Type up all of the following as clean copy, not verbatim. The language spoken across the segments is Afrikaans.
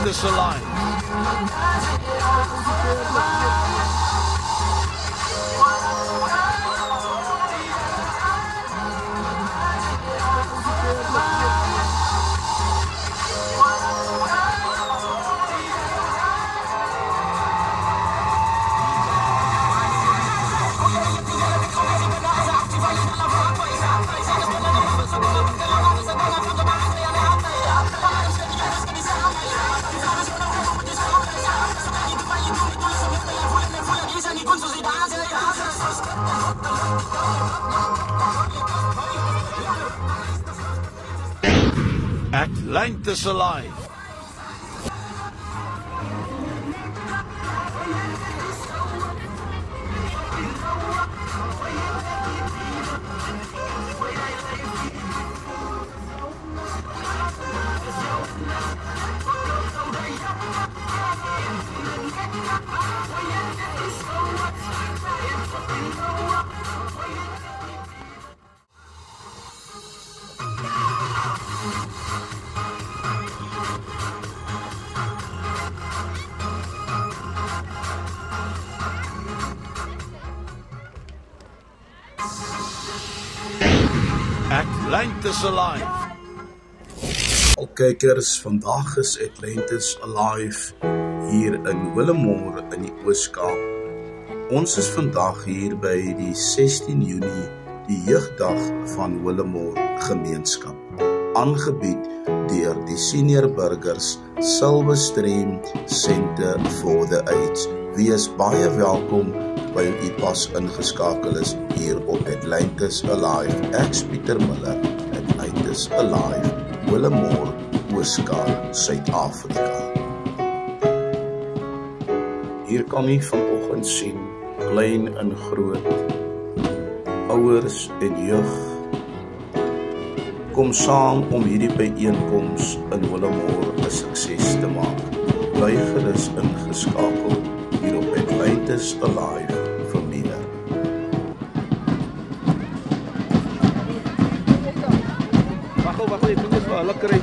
Atlantis alive. Atlantis alive. Atlantis alive. Al kykers, vandag is Atlantis alive hier in Willemore in die Oos-Kaap. Ons is vandag hier by die 16 Junie, die jeugdag van Willemore gemeenskap, aangebied deur die senior burgers Silverstream Centre for the Aged. Wees baie welkom by u pas ingeskakel is hier op Atlantis Alive. Ek's Pieter Miller, Atlantis Alive, Willemore, Oos-Kaap, Suid-Afrika. Hier kan u vanoggend sien, klein en groot, ouers en jeug, kom saam om hierdie byeenkoms in Willemore 'n sukses te maak. Bly gerus ingeskakel hier op Atlantis Alive vir meer. Wag, ek moet net vir hulle kry.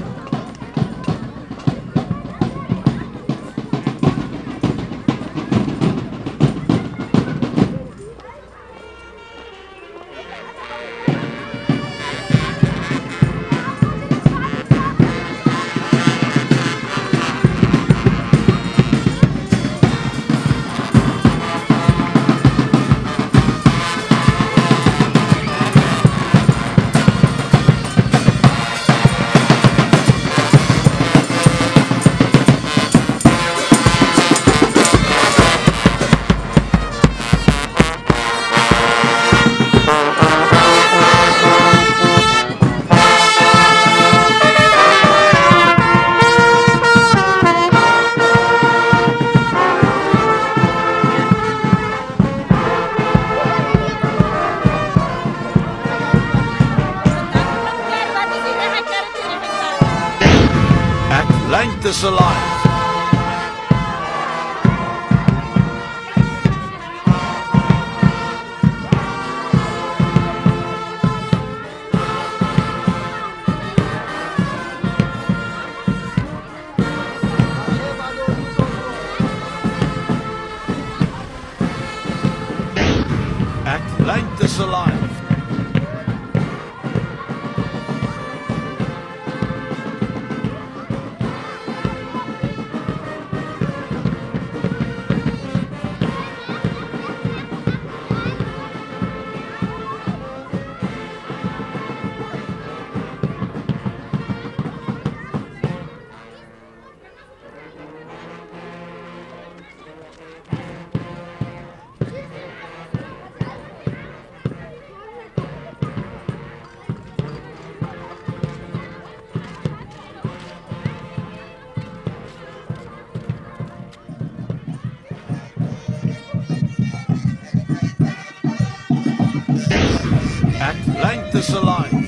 Atlantis alive. Atlantis alive. Atlantis alive.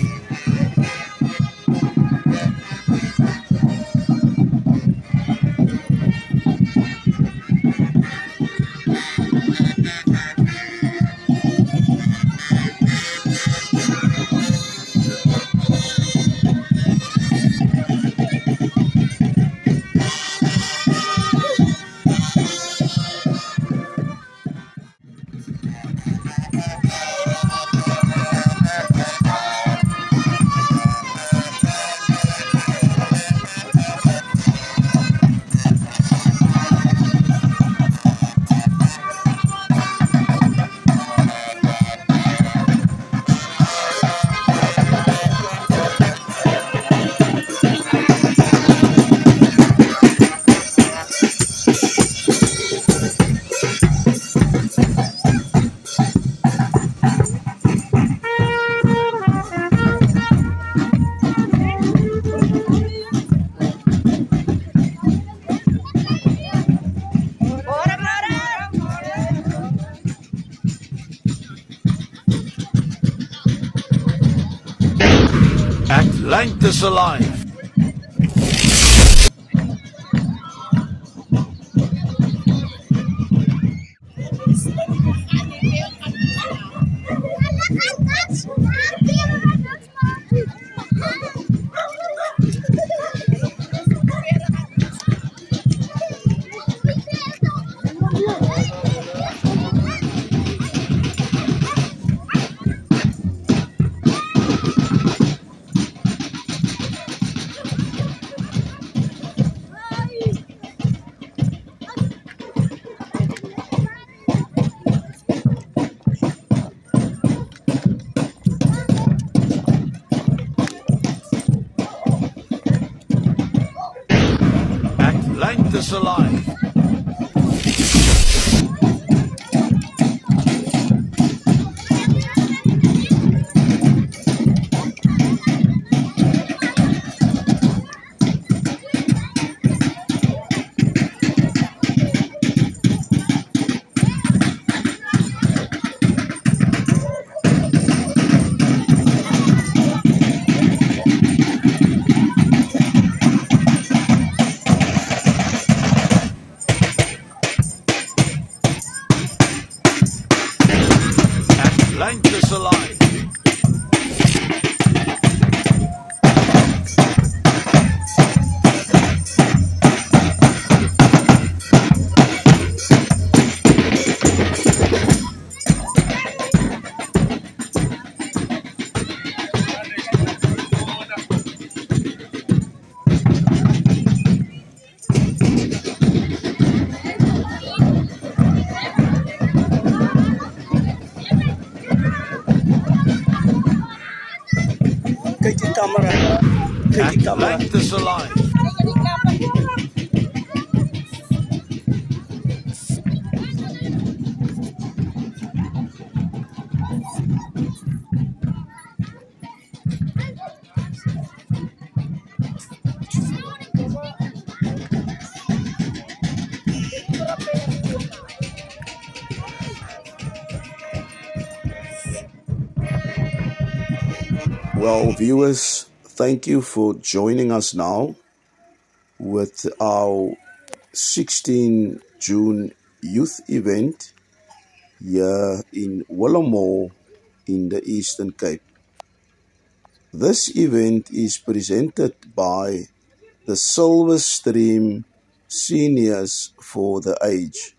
Atlantis alive. Atlantis alive. Atlantis alive. Kyk die kamera. Kyk die kamera. Atlantis alive. Well, viewers, thank you for joining us now with our 16 June youth event here in Willemore in the Eastern Cape. This event is presented by the Silver Stream Seniors for the Age.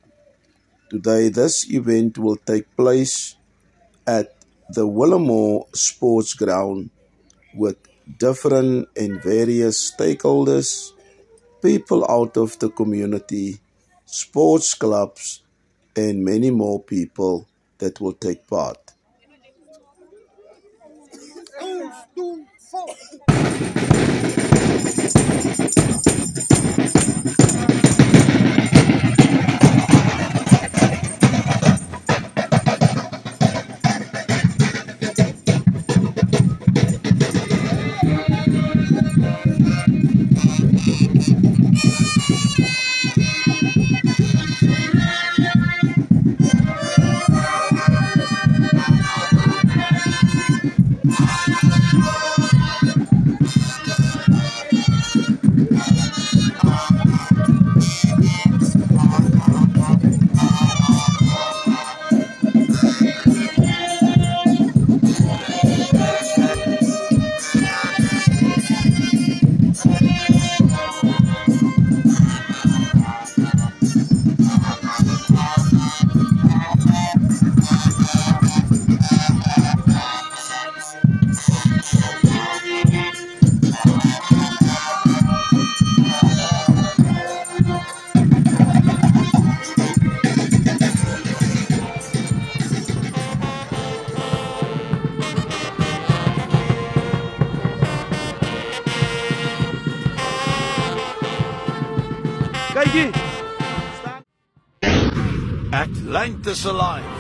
Today, this event will take place at the Willemore Sports Ground with different and various stakeholders, people out of the community, sports clubs, and many more people that will take part. Kykie. Atlantis alive.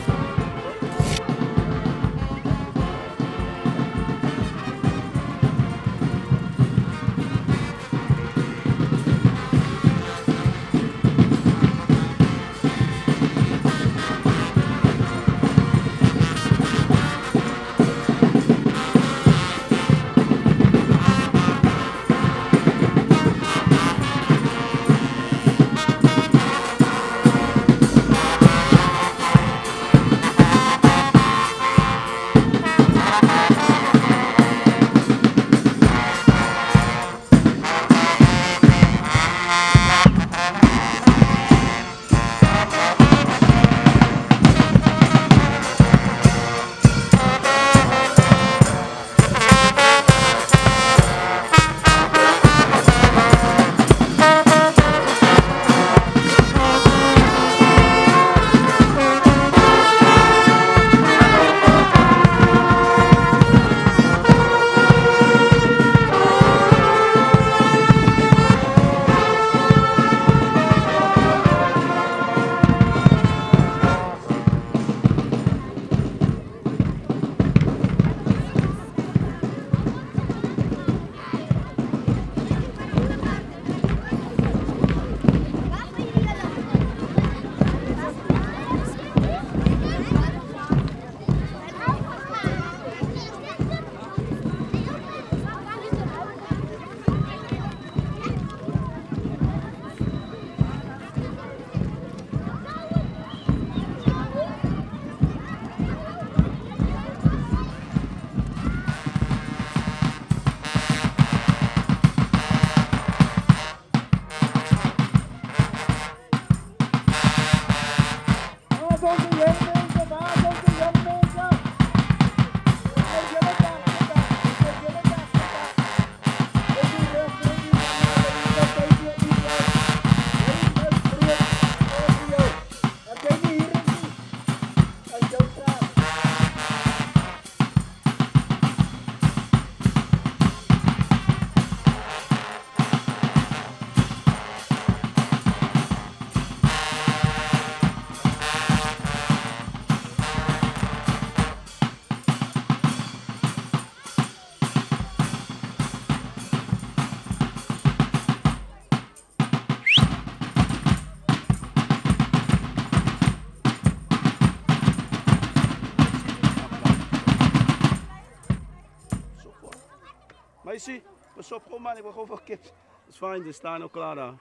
Kipsie. Pas op gou man, ek wil gou vir Kips. Dis fyn, dis staan nou klaar daar.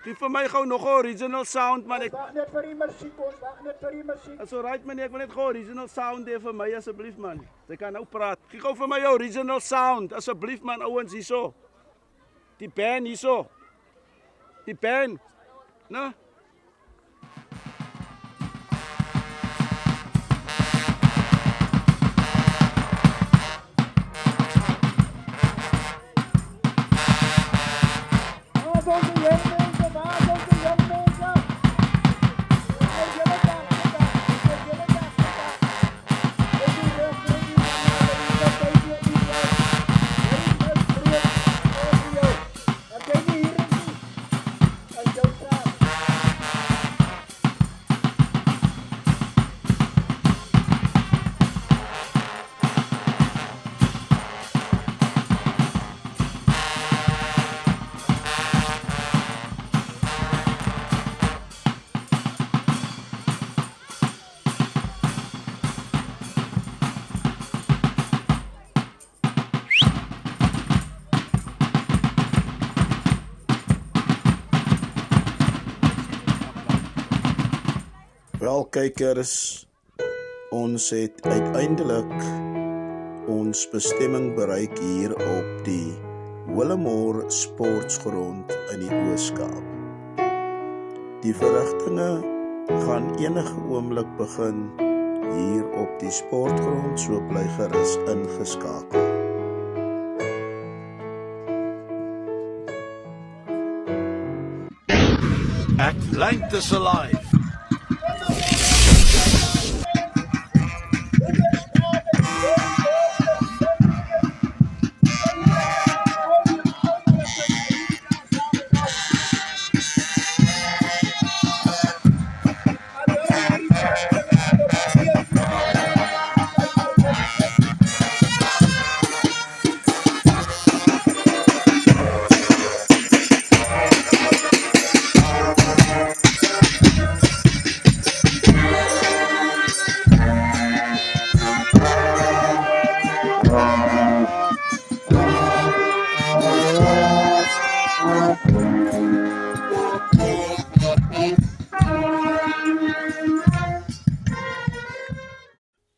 Gee vir my gou nog 'n original sound man. Wag net vir die musiek, ons wag net vir die musiek. Dis alright man, ek wil net gou original sound hê vir my asseblief man. Jy kan nou praat. Gee gou vir my jou original sound asseblief man, ouens hierso. Die band hierso. Die band. Nou. Wel kykers, ons het uiteindelik ons bestemming bereik hier op die Willemore Sportsgrond in die Oos-Kaap. Die verrigtinge gaan enige oomblik begin hier op die sportgrond, so bly gerus ingeskakel. Atlantis Alive.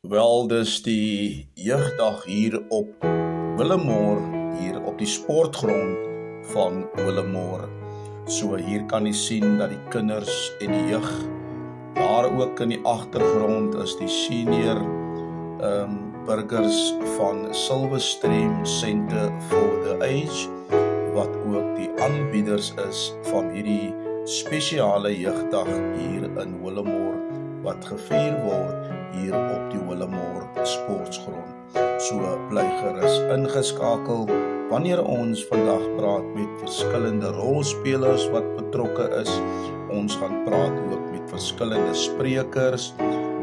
Wel, dis die jeugdag hier op Willemore, hier op die sportgrond van Willemore. So hier kan jy sien dat die kinders en die jeug, daar ook in die agtergrond is die senior burgers van Silverstream Centre for the Age, wat ook die aanbieders is van hierdie spesiale jeugdag hier in Willemore, wat gevier word hier op die Willemore Sportsgrond. So bly gerus ingeskakel wanneer ons vandag praat met verskillende rolspelers wat betrokke is. Ons gaan praat ook met verskillende sprekers,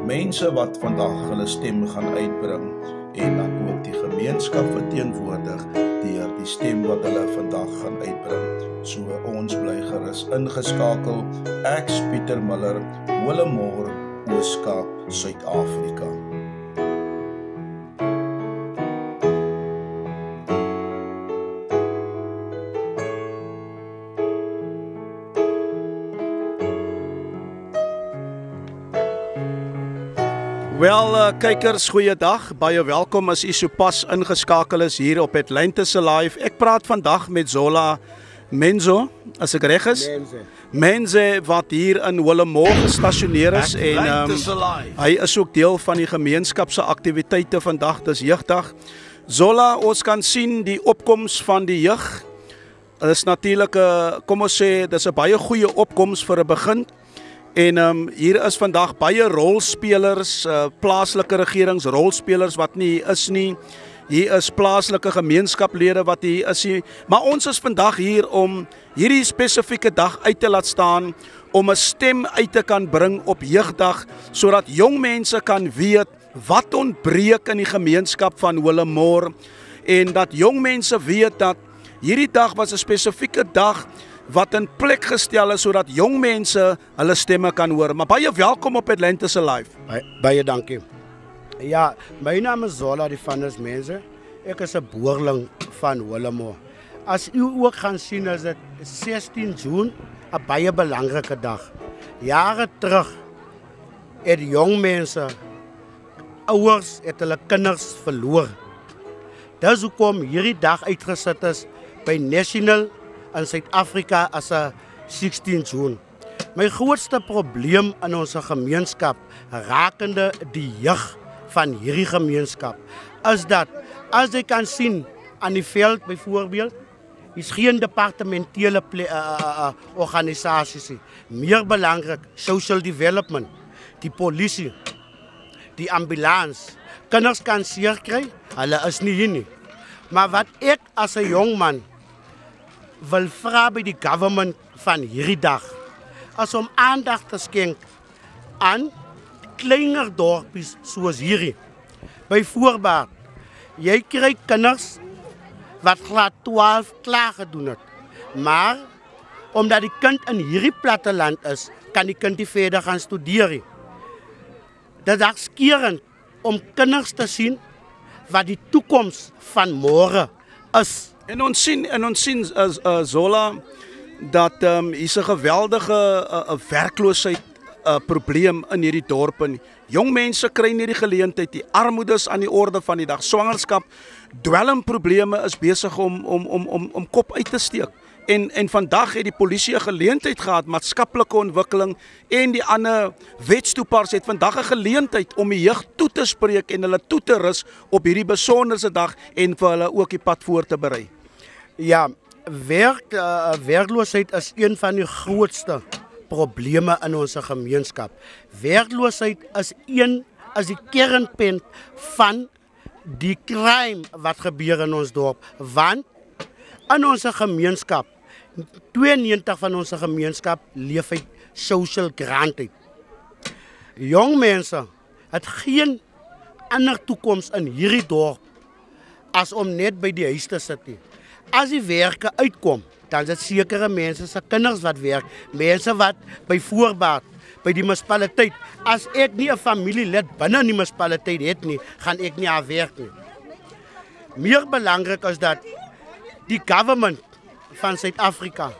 mense wat vandag hulle stem gaan uitbring en dan ook die gemeenskap verteenwoordig deur die stem wat hulle vandag gaan uitbring. So ons bly gerus ingeskakel. Ek's Pieter Miller, Willemore, Oos-Kaap, Suid-Afrika. Wel, kykers, goeiedag. Baie welkom as u sopas ingeskakel is hier op Atlantis Alive. Ek praat vandag met Zola Menzo, as ek reg is. Mense wat hier in Willemore gestasioneer is en hy is ook deel van die gemeenskap se aktiwiteite vandag, dis jeugdag. Zola, ons kan sien die opkoms van die jeug. Dit is natuurlik, kom ons sê, dis 'n baie goeie opkoms vir 'n begin. En hier is vandag baie rolspelers, plaaslike regeringsrolspelers wat nie hier is nie. Hier is plaaslike gemeenskaplede wat hier is nie. Maar ons is vandag hier om hierdie spesifieke dag uit te laat staan, om 'n stem uit te kan bring op jeugdag, sodat jong mense kan weet wat ontbreek in die gemeenskap van Willemore, en dat jong mense weet dat hierdie dag was 'n spesifieke dag wat in plek gestel is sodat jong mense hulle stemme kan hoor. Maar baie welkom op Atlantis Alive. Baie dankie. Ja, my naam is Zola die Vandes Mense Ek is 'n boerling van Willemo. As u ook gaan sien, is dit 16 Junie 'n baie belangrike dag. Jare terug het jong mense, ouers het hulle kinders verloor. Dis hoekom hierdie dag uitgesit is by National in Suid-Afrika as 'n 16 Junie. My grootste probleem in ons gemeenskap rakende die jeug van hierdie gemeenskap is dat as jy kan sien aan die veld byvoorbeeld, is geen departementele organisasies nie. Meer belangrik, social development, die polisie, die ambulans. Kinders kan seer kry, hulle is nie hier nie. Maar wat ek as 'n jong man wil vra by die government van hierdie dag, as om aandag te skenk aan kleiner dorpies soos hierdie. Byvoorbeeld, jy kry kinders wat graad 12 klaar gedoen het. Maar omdat die kind in hierdie platteland is, kan die kind nie verder gaan studeer nie. Dit is skerend om kinders te sien wat die toekoms van môre is. En ons sien Zola dat hier's 'n geweldige werkloosheid probleem in hierdie dorpe. Jong mense kry nie die geleentheid, die armoede is aan die orde van die dag. Swangerskap, dwelmprobleme is besig om kop uit te steek. En vandag het die polisie 'n geleentheid gehad, maatskaplike ontwikkeling en die ander wetstoepaars het vandag 'n geleentheid om die jeug toe te spreek en hulle toe te rus op hierdie besonderse dag en vir hulle ook die pad voor te berei. Ja, werkloosheid is een van die grootste probleme in ons gemeenskap. Werkloosheid is die kernpunt van die crime wat gebeur in ons dorp, want in ons gemeenskap 92 van ons gemeenskap leef uit social grant uit. Jong mense het geen ander toekoms in hierdie dorp as om net by die huis te sit nie. As die werke uitkom, dan is dit sekere mense se kinders wat werk, mense wat byvoorbeeld by die munisipaliteit, as ek nie 'n familielid binne die munisipaliteit het nie, gaan ek nie aan werk nie. Meer belangrik is dat die government van Suid-Afrika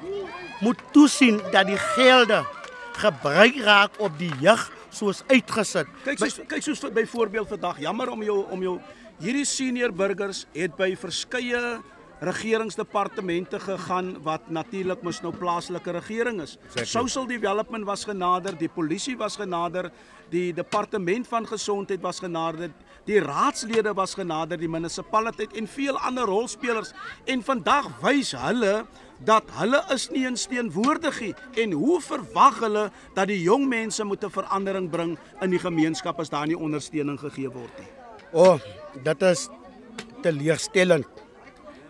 moet toesien dat die gelde gebruik raak op die jeug soos uitgesit. Kyk soos byvoorbeeld vandag, jammer om jou hierdie senior burgers het by verskeie regeringsdepartemente gegaan wat natuurlik mos nou plaaslike regering is. Social development was genader, die polisie was genader, die departement van gesondheid was genader, die raadslede was genader, die munisipaliteit en veel ander rolspelers. En vandag wys hulle dat hulle is nie in teenwoordig nie. En hoe verwag hulle dat die jong mense moet 'n verandering bring in die gemeenskap as daar nie ondersteuning gegee word nie? Dit is teleurstellend.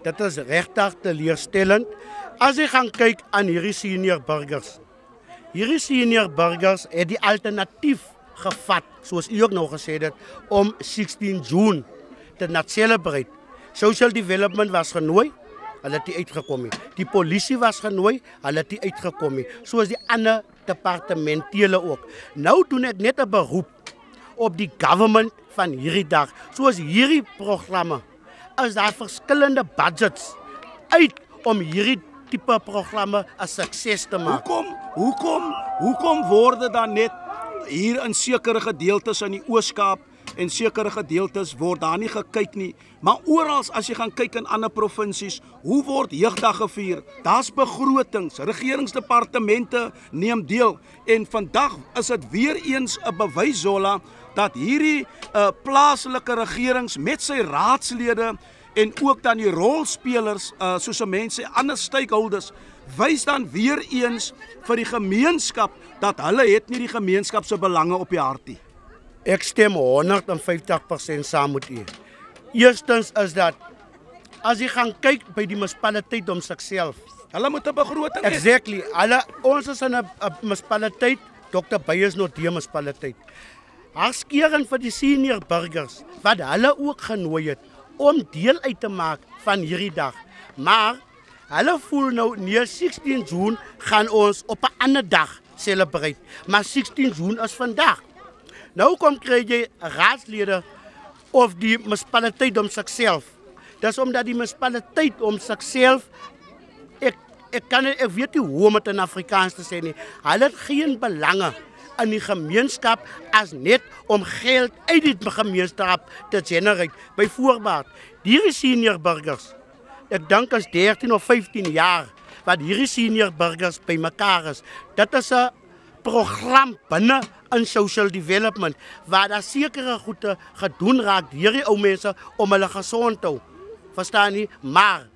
Dit is regtig teleurstellend. As jy gaan kyk aan hierdie senior burgers. Hierdie senior burgers het die alternatief gevat, soos u ook nou gesê het, om 16 Junie te celebrate. Social development was genooi, hulle het nie uitgekom nie. Die polisie was genooi, hulle het nie uitgekom nie. Soos die ander departementele ook. Nou doen ek net 'n beroep op die government van hierdie dag. Soos hierdie programme is daar verskillende budgets uit om hierdie tipe programme 'n sukses te maak. Hoekom word dit dan net hier in sekere gedeeltes in die Oos-Kaap en sekere gedeeltes word daar nie gekyk nie, maar oral as jy gaan kyk in ander provinsies, hoe word jeugdag gevier? Daar's begrotings, regeringsdepartemente neem deel en vandag is dit weer eens 'n bewys, Zola, dat hierdie plaaslike regerings met sy raadslede en ook dan die rolspelers soos mense, ander stakeholders, wys dan weer eens vir die gemeenskap dat hulle het nie die gemeenskap se belange op die hart nie. Ek stem 150% saam met u. Eerstens is dat as jy gaan kyk by die munisipaliteit om sigself, hulle moet 'n begroting hê. Exactly. Ons is in 'n munisipaliteit, Dr. Beyers Northe munisipaliteit. Hartskerend vir die senior burgers wat hulle ook genooi het om deel uit te maak van hierdie dag. Maar hulle voel nou nee, 16 Junie gaan ons op 'n ander dag celebrate. Maar 16 Junie is vandag. Nou kry jy raadslede of die munisipaliteit om sigself Dis omdat die munisipaliteit om sigself ek weet nie hoe om dit in Afrikaans te sê nie. Hulle het geen belange in die gemeenskap as net om geld uit die gemeenskap te generate. Byvoorbeeld, hierdie senior burgers, ek dink as 13 of 15 jaar, wat hierdie senior burgers by mekaar is. Dit is 'n program binne in social development, waar daar sekere goede gedoen raak deur die ou mense om hulle gesond te hou. Verstaan nie? Maar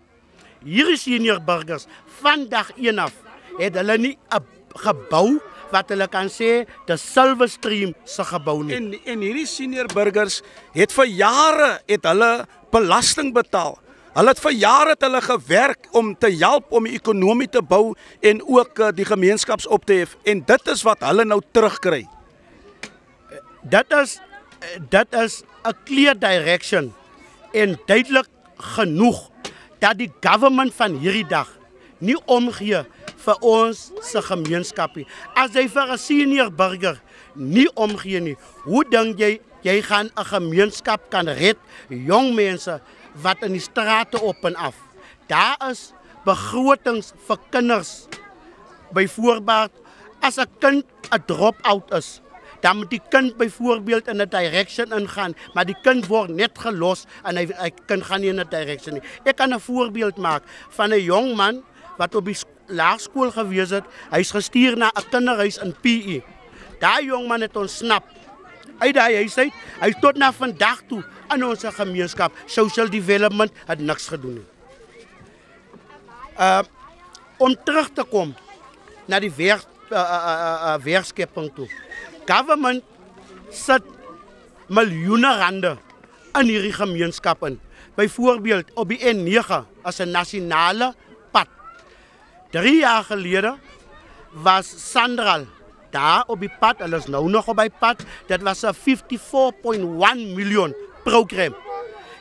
hierdie senior burgers, van dag 1 af, het hulle nie 'n gebou wat hulle kan sê, die Silver Stream se gebou nie. En hierdie senior burgers het vir jare hulle belasting betaal. Hulle het vir jare gewerk om te help om die ekonomie te bou en ook die gemeenskaps op te hef. En dit is wat hulle nou terugkry. Dit is 'n clear direction en duidelik genoeg dat die government van hierdie dag nie omgee vir ons se gemeenskap nie. As jy vir 'n senior burger nie omgee nie, hoe dink jy gaan 'n gemeenskap kan red? Jong mense wat in die strate op en af. Daar is begrotings vir kinders. Byvoorbeeld, as 'n kind 'n drop-out is, dan moet die kind byvoorbeeld in 'n direction ingaan, maar die kind word net gelos en hy kind gaan nie in 'n direction nie. Ek kan 'n voorbeeld maak van 'n jong man wat op die laerskool gewees het. Hy's gestuur na 'n kinderhuis in PE. Daai jong man het ontsnap uit daai huis uit. Hy tot na vandag toe in ons gemeenskap social development het niks gedoen nie. Om terug te kom na die werkskepping toe. Government sit miljoene rande in hierdie gemeenskap in. Byvoorbeeld op die N9 as 'n nasionale pad. 3 jaar gelede was Sandral daar op die pad, hulle is nou nog op die pad. Dit was 'n 54.1 miljoen program.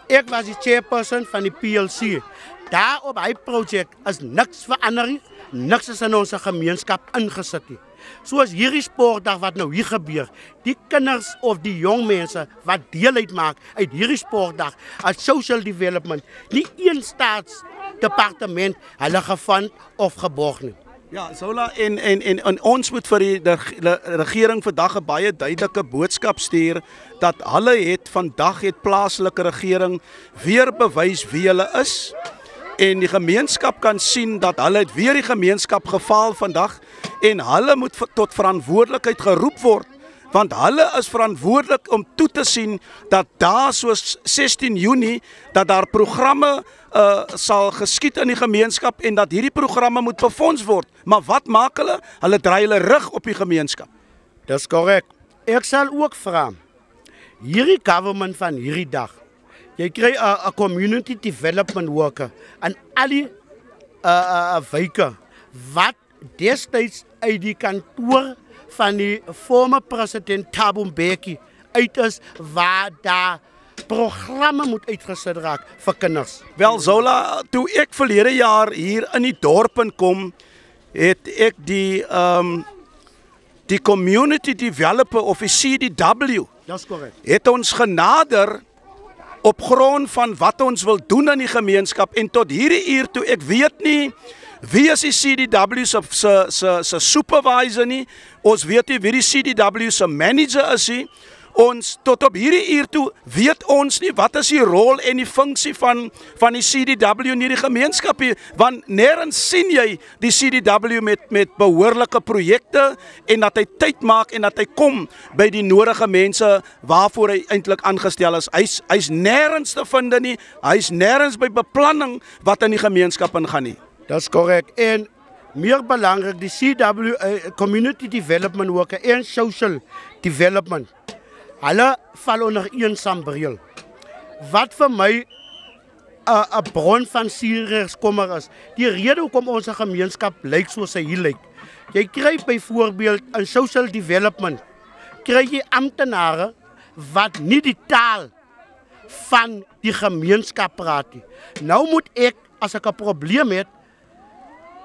Ek was die chairperson van die PLC. Daar op hy projek is niks verander nie. Niks is in ons gemeenskap ingesit nie. Soos hierdie sportdag wat nou hier gebeur, die kinders of die jong mense wat deel uitmaak uit hierdie sportdag as social development, nie een staatsdepartement hulle gefund of geborg nie. Ja, Zola, en ons moet vir die regering vandag 'n baie duidelike boodskap stuur dat hulle vandag plaaslike regering weer bewys wie hulle is. En die gemeenskap kan sien dat hulle weer die gemeenskap gefaal vandag en hulle moet tot verantwoordelikheid geroep word, want hulle is verantwoordelik om toe te sien dat daar soos 16 Junie dat daar programme sal geskied in die gemeenskap en dat hierdie programme moet befonds word. Maar wat maak hulle? Hulle draai hulle rug op die gemeenskap. Dis korrek. Ek sal ook vra, hierdie government van hierdie dag, jy kry 'n community development worker en al die wyke wat destyds uit die kantoor van die former president Thabo Mbeki uit is waar daar programme moet uitgesit raak vir kinders. Wel Zola, toe ek verlede jaar hier in die dorp kom, het ek die community developer of die CDW het ons genader op grond van wat ons wil doen in die gemeenskap en tot hierdie uur toe ek weet nie wie is die CDW se supervisor nie, ons weet nie wie die CDW se manager is nie. Ons tot op hierdie uur toe weet ons nie wat is die rol en die funksie van die CDW in hierdie gemeenskap hier, want nêrens sien jy die CDW met behoorlike projekte en dat hy tyd maak en dat hy kom by die nodige mense waarvoor hy eintlik aangestel is. Hy's nêrens te vind nie, hy's nêrens by beplanning wat in die gemeenskap ingaan nie. Dis korrek. En meer belangrik, die CDW community development worker en social development. Hulle val onder een sambreel. Wat vir my 'n bron van serieus kommer is, die rede hoekom ons gemeenskap lyk soos hy hier lyk. Jy kry byvoorbeeld in social development, kry jy amptenare wat nie die taal van die gemeenskap praat nie. Nou moet ek, as ek 'n probleem het,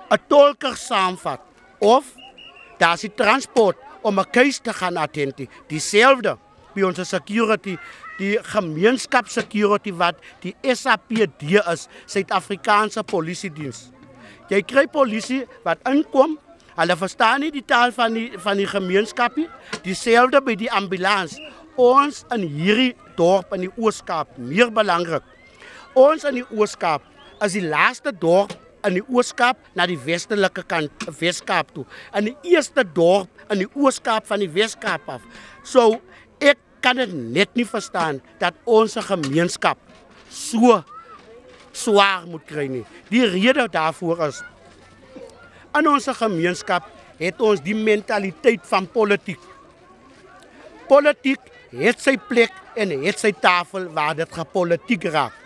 'n tolker saamvat, of daar is die transport om 'n keus te gaan attend, dieselfde by ons security, die gemeenskapssecurity wat die SAPD is, Suid-Afrikaanse Polisiediens. Jy kry polisie wat inkom, hulle verstaan nie die taal van die gemeenskap nie, dieselfde by die ambulans. Ons in hierdie dorp in die Oos-Kaap, meer belangrik. Ons in die Oos-Kaap is die laaste dorp in die Oos-Kaap na die westelike kant, Wes-Kaap toe. In die eerste dorp in die Oos-Kaap van die Wes-Kaap af. So, ek kan dit net nie verstaan dat ons gemeenskap so swaar moet kry nie. Die rede daarvoor is, in ons gemeenskap het ons die mentaliteit van politiek. Politiek het sy plek en het sy tafel waar dit gepolitiek raak.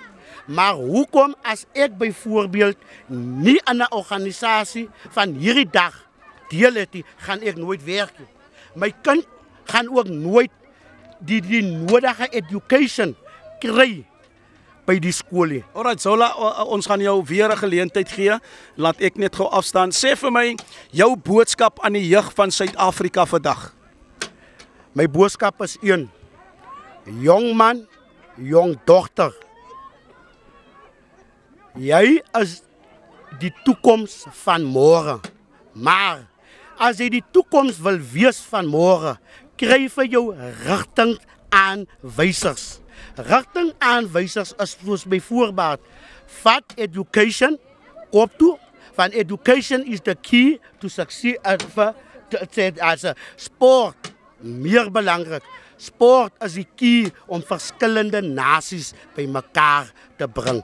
Maar hoekom as ek byvoorbeeld nie aan 'n organisasie van hierdie dag deel het nie, gaan ek nooit werk nie. My kind gaan ook nooit die nodige education kry by die skool nie. Alright, Zola, ons gaan jou weer 'n geleentheid gee. Laat ek net gou afstaan. Sê vir my jou boodskap aan die jeug van Suid-Afrika vandag. My boodskap is een: jong man, jong dogter. Jy is die toekoms van môre. Maar as jy die toekoms wil wees van môre, kry vir jou rigtingaanwysers. Rigtingaanwysers is soos byvoorbeeld vat education op toe, van education is the key to succeed as a sport, meer belangrik. Sport is die key om verskillende nasies by mekaar te bring.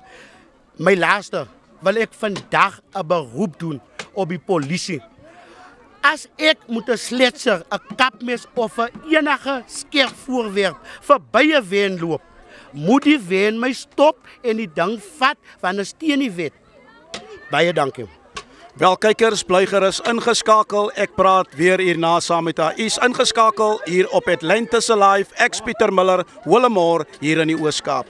My laaste wil ek vandag 'n beroep doen op die polisie. As ek moet 'n sletser, 'n kapmes of 'n enige skerp voorwerp verby 'n wen loop, moet die wen my stop en die ding vat van 'n steen die wet. Baie dankie. Wel, kykers, bly gerus ingeskakel. Ek praat weer hierna saam met haar. U's ingeskakel hier op Atlantis Alive. Ek's Pieter Miller, Willemore hier in die Oos-Kaap.